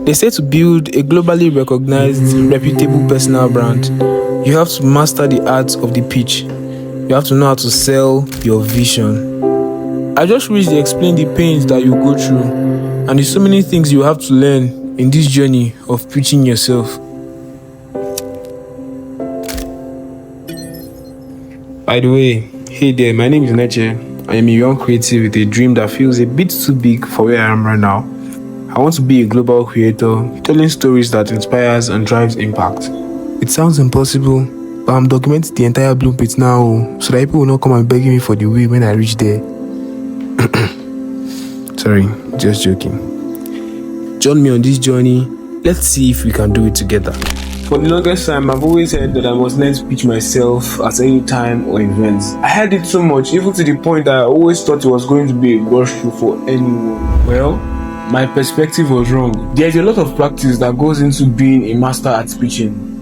They say to build a globally recognized, reputable personal brand, you have to master the art of the pitch. You have to know how to sell your vision. I just wish they explained the pains that you go through, and there's so many things you have to learn in this journey of pitching yourself. By the way, hey there, my name is Neche. I am a young creative with a dream that feels a bit too big for where I am right now. I want to be a global creator, telling stories that inspires and drives impact. It sounds impossible, but I'm documenting the entire blueprint now, so that people will not come and begging me for the way when I reach there. Sorry, just joking. Join me on this journey. Let's see if we can do it together. For the longest time, I've always heard that I must learn to pitch myself at any time or events. I heard it so much, even to the point that I always thought it was going to be a gospel for anyone. Well, my perspective was wrong. There's a lot of practice that goes into being a master at pitching.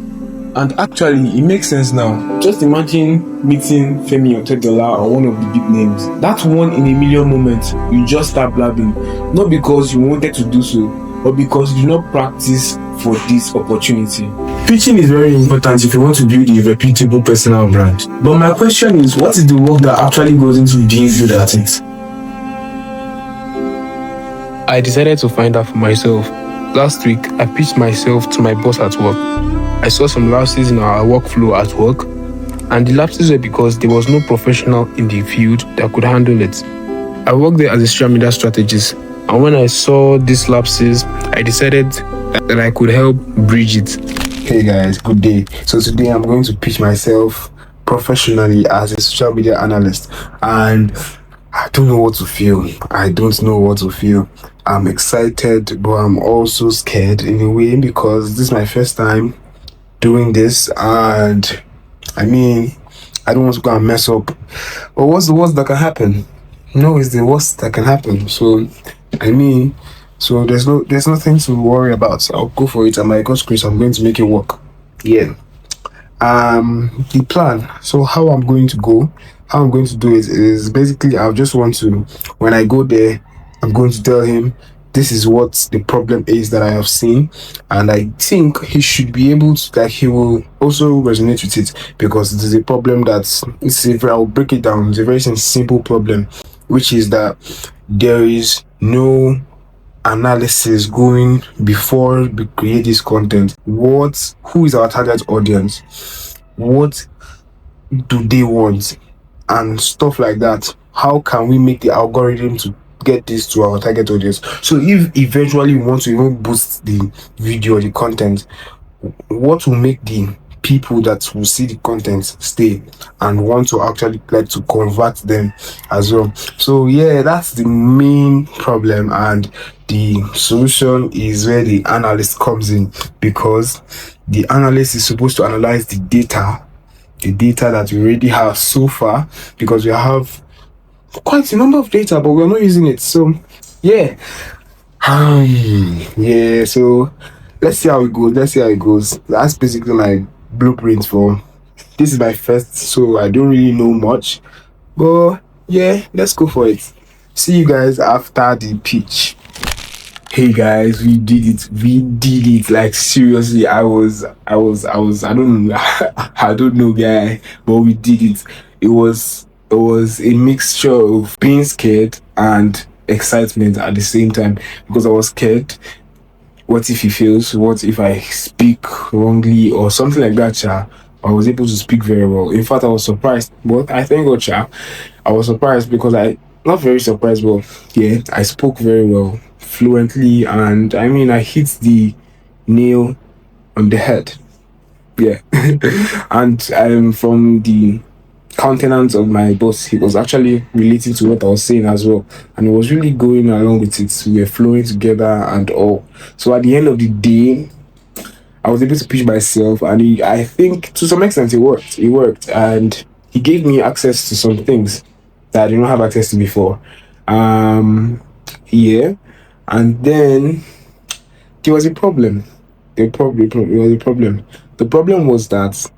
And actually, it makes sense now. Just imagine meeting Femi Otedola or one of the big names. That one in a million moment, you just start blabbing. Not because you wanted to do so, but because you do not practice for this opportunity. Pitching is very important if you want to build a reputable personal brand. But my question is, what is the work that actually goes into being good at it? I decided to find out for myself. Last week, I pitched myself to my boss at work. I saw some lapses in our workflow at work, and the lapses were because there was no professional in the field that could handle it. I worked there as a social media strategist, and when I saw these lapses, I decided that I could help bridge it. Hey guys, good day. So today I'm going to pitch myself professionally as a social media analyst, and I don't know what to feel. I'm excited, but I'm also scared in a way because this is my first time doing this, and I don't want to go and mess up. But what's the worst that can happen? No, it's the worst that can happen. So there's nothing to worry about. So I'll go for it, and by God's grace, I'm going to make it work. Yeah. The plan. So how I'm going to do it is basically I just want to, when I go there, I'm going to tell him this is what the problem is that I have seen, and I think he should be able to, like, he will also resonate with it, because it is a problem I'll break it down. It's a very simple problem, which is that there is no analysis going before we create this content. Who is our target audience? What do they want? And stuff like that. How can we make the algorithm to get this to our target audience? So if eventually we want to even boost the video or the content, what will make the people that will see the content stay and want to actually like to convert them as well? So yeah, that's the main problem, and the solution is where the analyst comes in, because the analyst is supposed to analyze the data that we already have so far, because we have quite a number of data, but we're not using it. So yeah, so let's see how it goes. That's basically my blueprint for this. Is my first, so I don't really know much, but yeah, let's go for it. See you guys after the pitch. Hey guys, we did it. Like seriously, I don't know guy, but we did it. It was a mixture of being scared and excitement at the same time, because I was scared. What if he fails? What if I speak wrongly or something like that, cha? I was able to speak very well. In fact, I was surprised, but I thank God, cha. I was surprised because not very surprised, but yeah, I spoke very well, fluently, and I hit the nail on the head. Yeah. And from the countenance of my boss, he was actually relating to what I was saying as well, and he was really going along with it. We were flowing together and all. So at the end of the day, I was able to pitch myself, and I think to some extent it worked, and he gave me access to some things that I did not have access to before. Yeah, and then there was a problem. The problem was that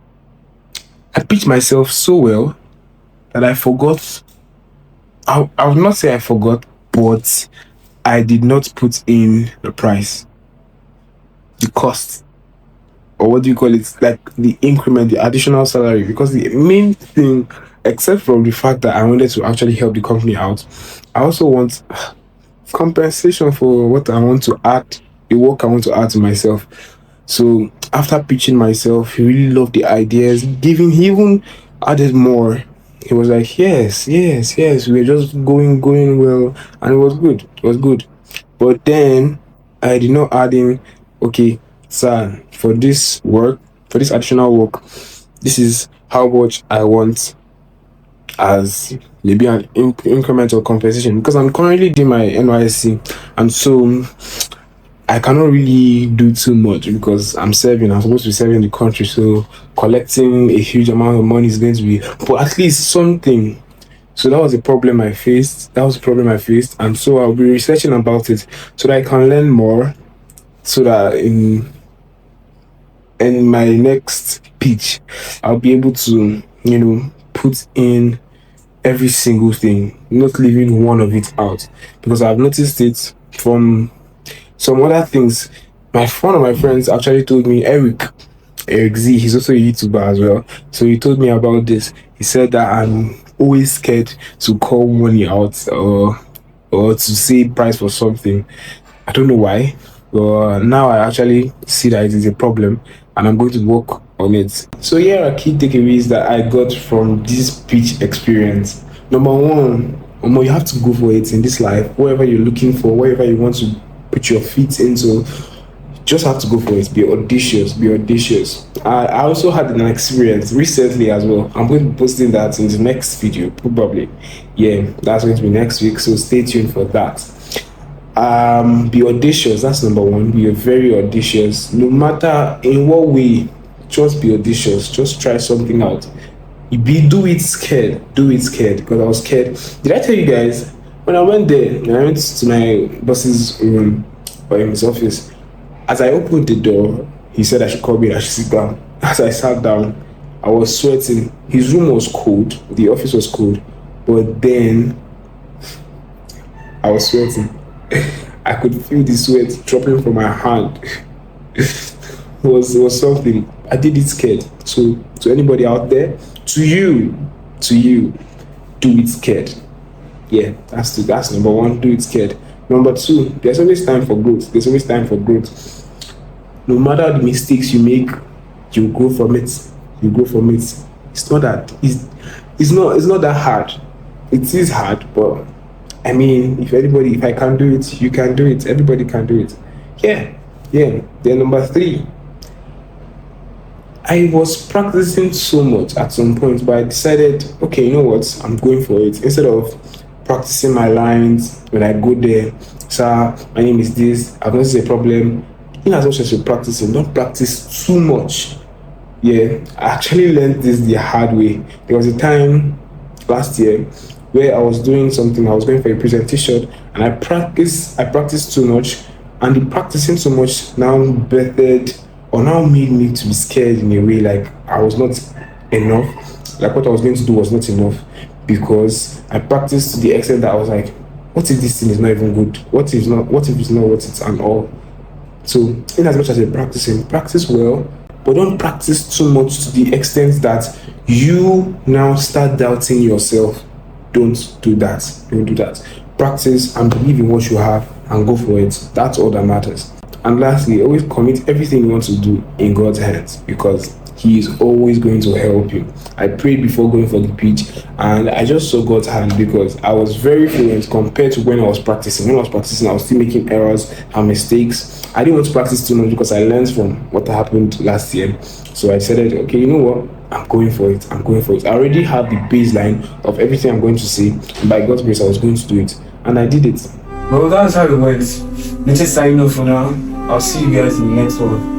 I pitched myself so well that I forgot. I would not say I forgot, but I did not put in the price. the cost, or what do you call it, like the increment, the additional salary. Because the main thing, except from the fact that I wanted to actually help the company out, I also want compensation for what I want to add, the work I want to add to myself. So after pitching myself, he really loved the ideas, he even added more. He was like, yes, yes, yes, we were just going well, and it was good. It was good. But then I did not add in, okay, sir, for this work, for this additional work, this is how much I want as maybe an incremental compensation, because I'm currently doing my NYSC, and so I cannot really do too much because I'm supposed to be serving the country, so collecting a huge amount of money is going to be, but at least something. So that was the problem I faced. And so I'll be researching about it so that I can learn more, so that in my next pitch, I'll be able to, put in every single thing, not leaving one of it out. Because I've noticed it from some other things. One of my friends actually told me, Eric Z, he's also a YouTuber as well. So he told me about this. He said that I'm always scared to call money out, or to say price for something. I don't know why, but now I actually see that it is a problem, and I'm going to work on it. So here are key takeaways that I got from this pitch experience. Number one, you have to go for it in this life. Whatever you're looking for, whatever you want to put your feet into, just have to go for it. Be audacious. I also had an experience recently as well. I'm going to be posting that in the next video, probably. Yeah, that's going to be next week, so stay tuned for that. Be audacious. That's number one. Be very audacious, no matter in what way. Just be audacious. Just try something out. Do it scared, because I was scared. Did I tell you guys, when I went there, I went to my boss's room, or in his office? As I opened the door, he said I should come in, I should sit down. As I sat down, I was sweating. His room was cold, the office was cold, but then I was sweating. I could feel the sweat dropping from my hand. It was something. I did it scared. So to anybody out there, to you, do it scared. Yeah, that's number one. Do it scared. Number two, there's always time for growth. No matter the mistakes you make, you grow from it. It's not that hard. It is hard, but I mean, if I can do it, you can do it. Everybody can do it. Yeah. Then number three, I was practicing so much at some point, but I decided, okay, you know what? I'm going for it. Instead of practicing my lines when I go there, sir, my name is this, I've noticed a problem. In as much as you're practicing, don't practice too much. Yeah, I actually learned this the hard way. There was a time last year where I was doing something, I was going for a presentation, and I practiced too much, and the practicing so much now made me to be scared in a way, like I was not enough, like what I was going to do was not enough, because I practiced to the extent that I was like, what if this thing is not even good? What if it's not worth it and all? So in as much as you're practicing, practice well, but don't practice too much to the extent that you now start doubting yourself. Don't do that. Practice and believe in what you have and go for it. That's all that matters. And lastly, always commit everything you want to do in God's hands, because He is always going to help you. I prayed before going for the pitch, and I just saw God's hand, because I was very fluent compared to when I was practicing. When I was practicing, I was still making errors and mistakes. I didn't want to practice too much because I learned from what happened last year. So I decided, okay, you know what? I'm going for it. I already have the baseline of everything I'm going to say. And by God's grace, I was going to do it. And I did it. Well, that's how it went. Let's just sign off for now. I'll see you guys in the next one.